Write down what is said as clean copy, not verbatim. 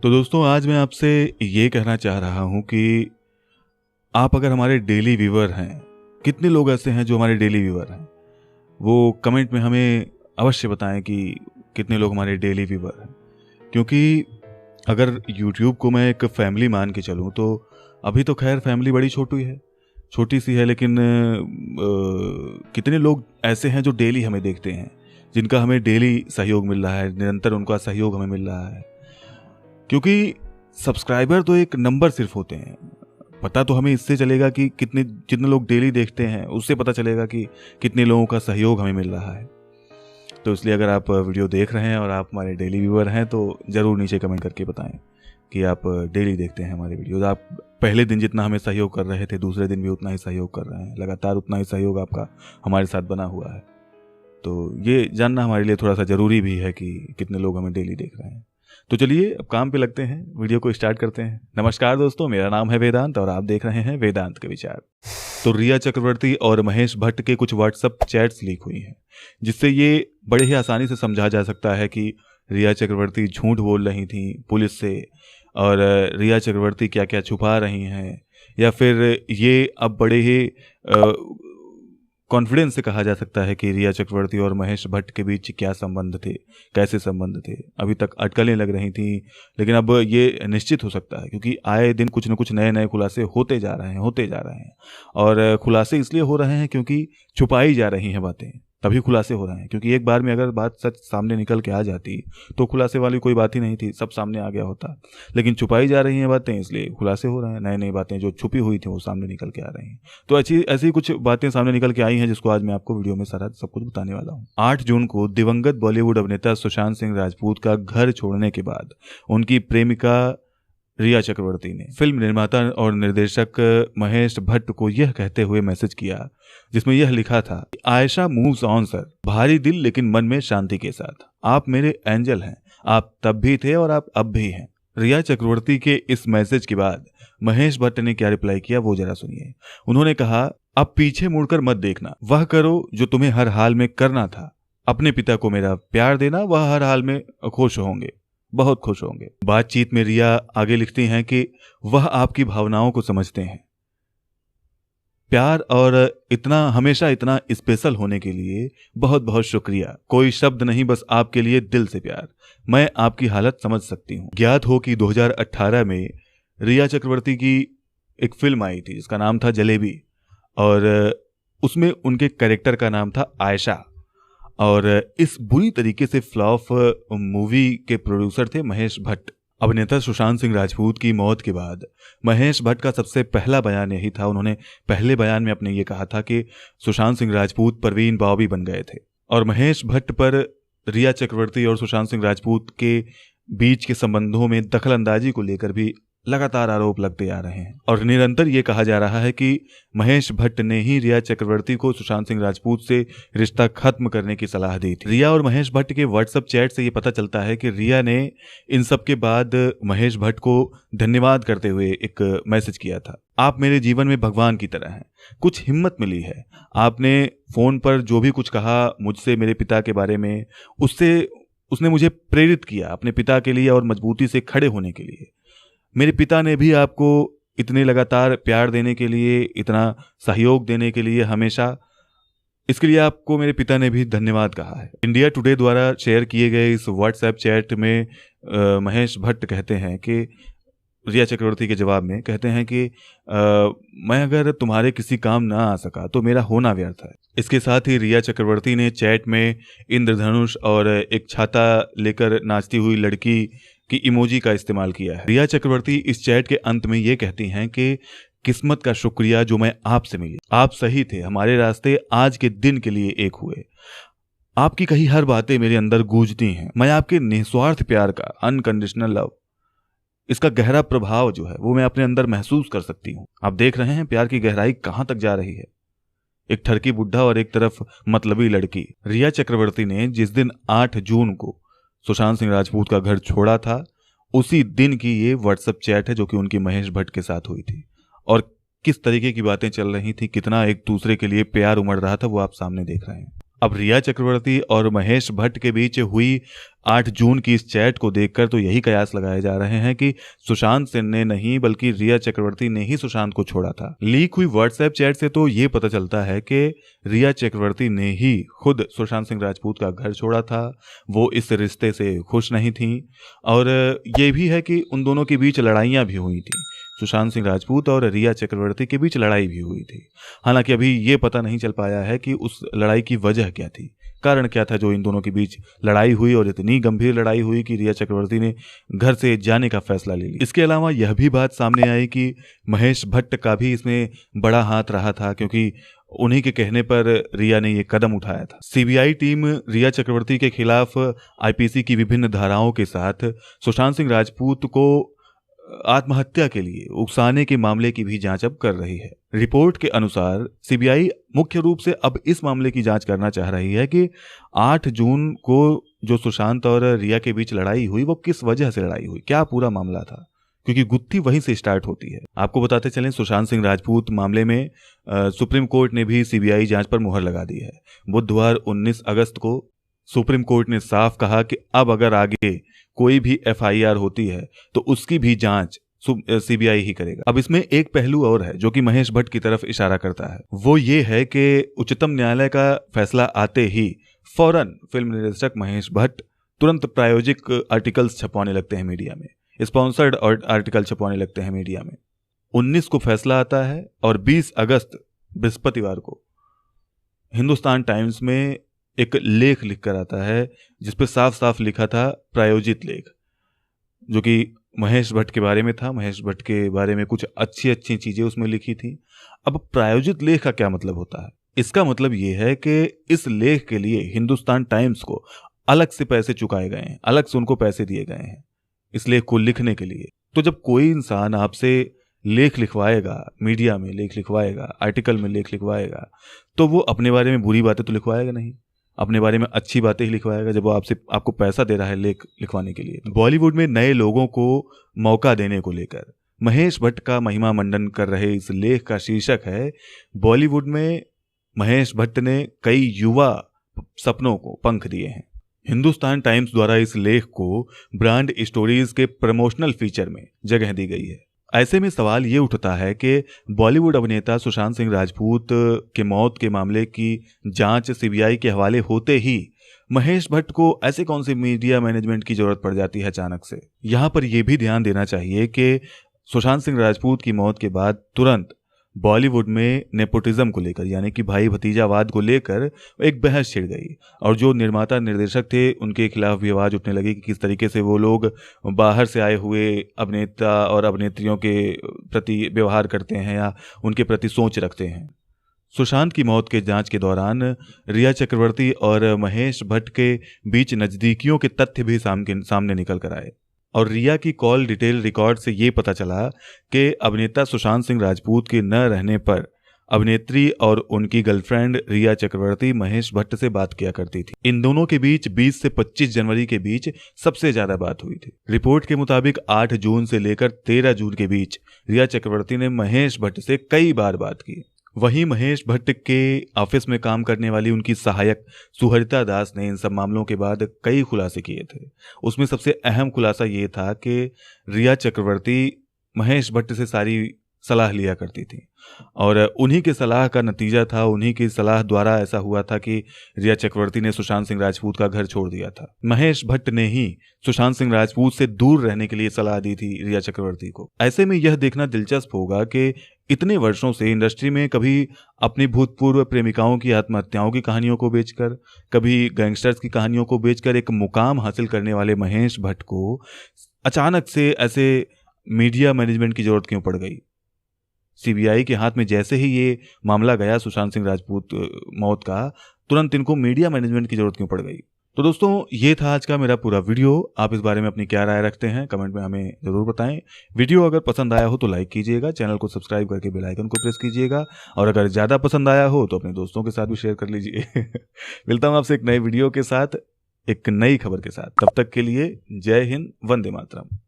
तो दोस्तों आज मैं आपसे ये कहना चाह रहा हूँ कि आप अगर हमारे डेली व्यूअर हैं, कितने लोग ऐसे हैं जो हमारे डेली व्यूअर हैं, वो कमेंट में हमें अवश्य बताएं कि कितने लोग हमारे डेली व्यूअर हैं। क्योंकि अगर YouTube को मैं एक फैमिली मान के चलूँ तो अभी तो खैर फैमिली बड़ी छोटी सी है, लेकिन कितने लोग ऐसे हैं जो डेली हमें देखते हैं, जिनका हमें डेली सहयोग मिल रहा है, निरंतर उनका सहयोग हमें मिल रहा है। क्योंकि सब्सक्राइबर तो एक नंबर सिर्फ होते हैं, पता तो हमें इससे चलेगा कि जितने लोग डेली देखते हैं उससे पता चलेगा कि कितने लोगों का सहयोग हमें मिल रहा है। तो इसलिए अगर आप वीडियो देख रहे हैं और आप हमारे डेली व्यूअर हैं तो ज़रूर नीचे कमेंट करके बताएं कि आप डेली देखते हैं हमारे वीडियोज़। आप पहले दिन जितना हमें सहयोग कर रहे थे, दूसरे दिन भी उतना ही सहयोग कर रहे हैं, लगातार उतना ही सहयोग आपका हमारे साथ बना हुआ है। तो ये जानना हमारे लिए थोड़ा सा ज़रूरी भी है कि कितने लोग हमें डेली देख रहे हैं। तो चलिए अब काम पे लगते हैं, वीडियो को स्टार्ट करते हैं। नमस्कार दोस्तों, मेरा नाम है वेदांत और आप देख रहे हैं वेदांत के विचार। तो रिया चक्रवर्ती और महेश भट्ट के कुछ व्हाट्सएप चैट्स लीक हुई हैं, जिससे ये बड़े ही आसानी से समझा जा सकता है कि रिया चक्रवर्ती झूठ बोल रही थी पुलिस से, और रिया चक्रवर्ती क्या क्या छुपा रही हैं, या फिर ये अब बड़े ही कॉन्फिडेंस से कहा जा सकता है कि रिया चक्रवर्ती और महेश भट्ट के बीच क्या संबंध थे, कैसे संबंध थे। अभी तक अटकलें लग रही थी, लेकिन अब ये निश्चित हो सकता है क्योंकि आए दिन कुछ न कुछ नए खुलासे होते जा रहे हैं। और खुलासे इसलिए हो रहे हैं क्योंकि छुपाई जा रही हैं बातें, तभी खुलासे हो रहे हैं। क्योंकि एक बार में अगर बात सच सामने निकल के आ जाती तो खुलासे वाली कोई बात ही नहीं थी, सब सामने आ गया होता। लेकिन छुपाई जा रही हैं बातें, इसलिए खुलासे हो रहे हैं। नई बातें जो छुपी हुई थी वो सामने निकल के आ रही हैं। तो ऐसी कुछ बातें सामने निकल के आई हैं जिसको आज मैं आपको वीडियो में सारा सब कुछ बताने वाला हूँ। 8 जून को दिवंगत बॉलीवुड अभिनेता सुशांत सिंह राजपूत का घर छोड़ने के बाद उनकी प्रेमिका रिया चक्रवर्ती ने फिल्म निर्माता और निर्देशक महेश भट्ट को यह कहते हुए मैसेज किया, जिसमें यह लिखा था, आयशा मूव्स ऑन सर, भारी दिल लेकिन मन में शांति के साथ। आप मेरे एंजल हैं, आप तब भी थे और आप अब भी हैं। रिया चक्रवर्ती के इस मैसेज के बाद महेश भट्ट ने क्या रिप्लाई किया वो जरा सुनिए। उन्होंने कहा, अब पीछे मुड़कर मत देखना, वह करो जो तुम्हें हर हाल में करना था। अपने पिता को मेरा प्यार देना, वह हर हाल में खुश होंगे, बहुत खुश होंगे। बातचीत में रिया आगे लिखती हैं कि वह आपकी भावनाओं को समझते हैं। प्यार और हमेशा इतना स्पेशल होने के लिए बहुत बहुत शुक्रिया। कोई शब्द नहीं, बस आपके लिए दिल से प्यार। मैं आपकी हालत समझ सकती हूँ। ज्ञात हो कि 2018 में रिया चक्रवर्ती की एक फिल्म आई थी जिसका नाम था जलेबी, और उसमें उनके कैरेक्टर का नाम था आयशा। और इस बुरी तरीके से फ्लॉप मूवी के प्रोड्यूसर थे महेश भट्ट। अभिनेता सुशांत सिंह राजपूत की मौत के बाद महेश भट्ट का सबसे पहला बयान यही था। उन्होंने पहले बयान में अपने ये कहा था कि सुशांत सिंह राजपूत परवीन बॉबी बन गए थे। और महेश भट्ट पर रिया चक्रवर्ती और सुशांत सिंह राजपूत के बीच के संबंधों में दखलंदाजी को लेकर भी लगातार आरोप लगते आ रहे हैं। और निरंतर ये कहा जा रहा है कि महेश भट्ट ने ही रिया चक्रवर्ती को सुशांत सिंह राजपूत से रिश्ता खत्म करने की सलाह दी थी। रिया और महेश भट्ट के व्हाट्सएप चैट से ये पता चलता है कि रिया ने इन सब के बाद महेश भट्ट को धन्यवाद करते हुए एक मैसेज किया था, आप मेरे जीवन में भगवान की तरह हैं, कुछ हिम्मत मिली है। आपने फोन पर जो भी कुछ कहा मुझसे मेरे पिता के बारे में, उसने मुझे प्रेरित किया अपने पिता के लिए और मजबूती से खड़े होने के लिए। मेरे पिता ने भी आपको इतने लगातार प्यार देने के लिए, इतना सहयोग देने के लिए हमेशा, इसके लिए आपको मेरे पिता ने भी धन्यवाद कहा है। इंडिया टुडे द्वारा शेयर किए गए इस व्हाट्सएप चैट में महेश भट्ट कहते हैं कि रिया चक्रवर्ती के जवाब में कहते हैं कि मैं अगर तुम्हारे किसी काम ना आ सका तो मेरा होना व्यर्थ है। इसके साथ ही रिया चक्रवर्ती ने चैट में इंद्रधनुष और एक छाता लेकर नाचती हुई लड़की की इमोजी का इस्तेमाल किया है। रिया चक्रवर्ती इस चैट के अंत में ये कहती हैं कि किस्मत का शुक्रिया जो मैं आपसे मिली, आप सही थे, हमारे रास्ते आज के दिन के लिए एक हुए। आपकी कही हर बातें मेरे अंदर गूंजती हैं। मैं आपके निस्वार्थ प्यार का, अनकंडीशनल लव, इसका गहरा प्रभाव जो है वो मैं अपने अंदर महसूस कर सकती हूँ। आप देख रहे हैं प्यार की गहराई कहां तक जा रही है। एक ठरकी बुढ़ा और एक तरफ मतलबी लड़की। रिया चक्रवर्ती ने जिस दिन 8 जून को सुशांत सिंह राजपूत का घर छोड़ा था, उसी दिन की ये व्हाट्सएप चैट है जो कि उनकी महेश भट्ट के साथ हुई थी। और किस तरीके की बातें चल रही थी, कितना एक दूसरे के लिए प्यार उमड़ रहा था, वो आप सामने देख रहे हैं। अब रिया चक्रवर्ती और महेश भट्ट के बीच हुई 8 जून की इस चैट को देखकर तो यही कयास लगाए जा रहे हैं कि सुशांत सिंह ने नहीं बल्कि रिया चक्रवर्ती ने ही सुशांत को छोड़ा था। लीक हुई व्हाट्सएप चैट से तो ये पता चलता है कि रिया चक्रवर्ती ने ही खुद सुशांत सिंह राजपूत का घर छोड़ा था। वो इस रिश्ते से खुश नहीं थी और ये भी है कि उन दोनों के बीच लड़ाइयाँ भी हुई थी। सुशांत सिंह राजपूत और रिया चक्रवर्ती के बीच लड़ाई भी हुई थी। हालांकि अभी ये पता नहीं चल पाया है कि उस लड़ाई की वजह क्या थी, कारण क्या था जो इन दोनों के बीच लड़ाई हुई और इतनी गंभीर लड़ाई हुई कि रिया चक्रवर्ती ने घर से जाने का फैसला ले लिया। इसके अलावा यह भी बात सामने आई कि महेश भट्ट का भी इसमें बड़ा हाथ रहा था, क्योंकि उन्हीं के कहने पर रिया ने ये कदम उठाया था। सीबीआई टीम रिया चक्रवर्ती के खिलाफ आईपीसी की विभिन्न धाराओं के साथ सुशांत सिंह राजपूत को आत्महत्या के लिए उकसाने के मामले की भी जांच अब कर रही है। रिपोर्ट के अनुसार सीबीआई मुख्य रूप से अब इस मामले की जांच करना चाह रही है कि 8 जून को जो सुशांत और रिया के बीच लड़ाई हुई वो किस वजह से लड़ाई हुई, क्या पूरा मामला था, क्योंकि गुत्थी वहीं से स्टार्ट होती है। आपको बताते चलें, सुशांत सिंह राजपूत मामले में सुप्रीम कोर्ट ने भी सीबीआई जांच पर मुहर लगा दी है। बुधवार 19 अगस्त को सुप्रीम कोर्ट ने साफ कहा कि अब अगर आगे कोई भी एफआईआर होती है तो उसकी भी जांच सीबीआई ही करेगा। अब इसमें एक पहलू और है जो कि महेश भट्ट की तरफ इशारा करता है। वो ये है कि उच्चतम न्यायालय का फैसला आते ही फौरन फिल्म निर्देशक महेश भट्ट तुरंत प्रायोजिक आर्टिकल्स छपवाने लगते हैं मीडिया में, स्पॉन्सर्ड आर्टिकल छपवाने लगते हैं मीडिया में। 19 को फैसला आता है और 20 अगस्त बृहस्पतिवार को हिंदुस्तान टाइम्स में एक लेख लिखकर आता है जिसपे साफ साफ लिखा था प्रायोजित लेख, जो कि महेश भट्ट के बारे में था। महेश भट्ट के बारे में कुछ अच्छी अच्छी चीजें उसमें लिखी थी। अब प्रायोजित लेख का क्या मतलब होता है? इसका मतलब ये है कि इस लेख के लिए हिंदुस्तान टाइम्स को अलग से पैसे चुकाए गए हैं, अलग से उनको पैसे दिए गए हैं इस लेख को लिखने के लिए। तो जब कोई इंसान आपसे लेख लिखवाएगा, मीडिया में लेख लिखवाएगा, आर्टिकल में लेख लिखवाएगा, तो वो अपने बारे में बुरी बातें तो लिखवाएगा नहीं, अपने बारे में अच्छी बातें ही लिखवाएगा जब वो आपको पैसा दे रहा है लेख लिखवाने के लिए। बॉलीवुड में नए लोगों को मौका देने को लेकर महेश भट्ट का महिमा मंडन कर रहे इस लेख का शीर्षक है, बॉलीवुड में महेश भट्ट ने कई युवा सपनों को पंख दिए हैं। हिंदुस्तान टाइम्स द्वारा इस लेख को ब्रांड स्टोरीज के प्रमोशनल फीचर में जगह दी गई है। ऐसे में सवाल ये उठता है कि बॉलीवुड अभिनेता सुशांत सिंह राजपूत के मौत के मामले की जांच सीबीआई के हवाले होते ही महेश भट्ट को ऐसे कौन सी मीडिया मैनेजमेंट की जरूरत पड़ जाती है अचानक से। यहाँ पर यह भी ध्यान देना चाहिए कि सुशांत सिंह राजपूत की मौत के बाद तुरंत बॉलीवुड में नेपोटिज्म को लेकर, यानी कि भाई भतीजावाद को लेकर एक बहस छिड़ गई और जो निर्माता निर्देशक थे उनके खिलाफ भी आवाज उठने लगी कि किस तरीके से वो लोग बाहर से आए हुए अभिनेता और अभिनेत्रियों के प्रति व्यवहार करते हैं या उनके प्रति सोच रखते हैं। सुशांत की मौत के जांच के दौरान रिया चक्रवर्ती और महेश भट्ट के बीच नजदीकियों के तथ्य भी सामने निकल कर आए और रिया की कॉल डिटेल रिकॉर्ड से ये पता चला कि अभिनेता सुशांत सिंह राजपूत के न रहने पर अभिनेत्री और उनकी गर्लफ्रेंड रिया चक्रवर्ती महेश भट्ट से बात किया करती थी। इन दोनों के बीच 20 से 25 जनवरी के बीच सबसे ज्यादा बात हुई थी। रिपोर्ट के मुताबिक 8 जून से लेकर 13 जून के बीच रिया चक्रवर्ती ने महेश भट्ट से कई बार बात की। वहीं महेश भट्ट के ऑफिस में काम करने वाली उनकी सहायक सुहरिता दास ने इन सब मामलों के बाद कई खुलासे किए थे। उसमें सबसे अहम खुलासा ये था कि रिया चक्रवर्ती महेश भट्ट से सारी सलाह लिया करती थी और उन्हीं के सलाह का नतीजा था, उन्हीं की सलाह द्वारा ऐसा हुआ था कि रिया चक्रवर्ती ने सुशांत सिंह राजपूत का घर छोड़ दिया था। महेश भट्ट ने ही सुशांत सिंह राजपूत से दूर रहने के लिए सलाह दी थी रिया चक्रवर्ती को। ऐसे में यह देखना दिलचस्प होगा कि इतने वर्षों से इंडस्ट्री में कभी अपनी भूतपूर्व प्रेमिकाओं की आत्महत्याओं की कहानियों को बेचकर, कभी गैंगस्टर्स की कहानियों को बेचकर एक मुकाम हासिल करने वाले महेश भट्ट को अचानक से ऐसे मीडिया मैनेजमेंट की जरूरत क्यों पड़ गई। सीबीआई के हाथ में जैसे ही ये मामला गया सुशांत सिंह राजपूत मौत का, तुरंत इनको मीडिया मैनेजमेंट की जरूरत क्यों पड़ गई। तो दोस्तों, ये था आज का मेरा पूरा वीडियो। आप इस बारे में अपनी क्या राय रखते हैं कमेंट में हमें जरूर बताएं। वीडियो अगर पसंद आया हो तो लाइक कीजिएगा, चैनल को सब्सक्राइब करके बेल आइकन को प्रेस कीजिएगा और अगर ज़्यादा पसंद आया हो तो अपने दोस्तों के साथ भी शेयर कर लीजिए। मिलता हूँ आपसे एक नए वीडियो के साथ, एक नई खबर के साथ। तब तक के लिए जय हिंद, वंदे मातरम।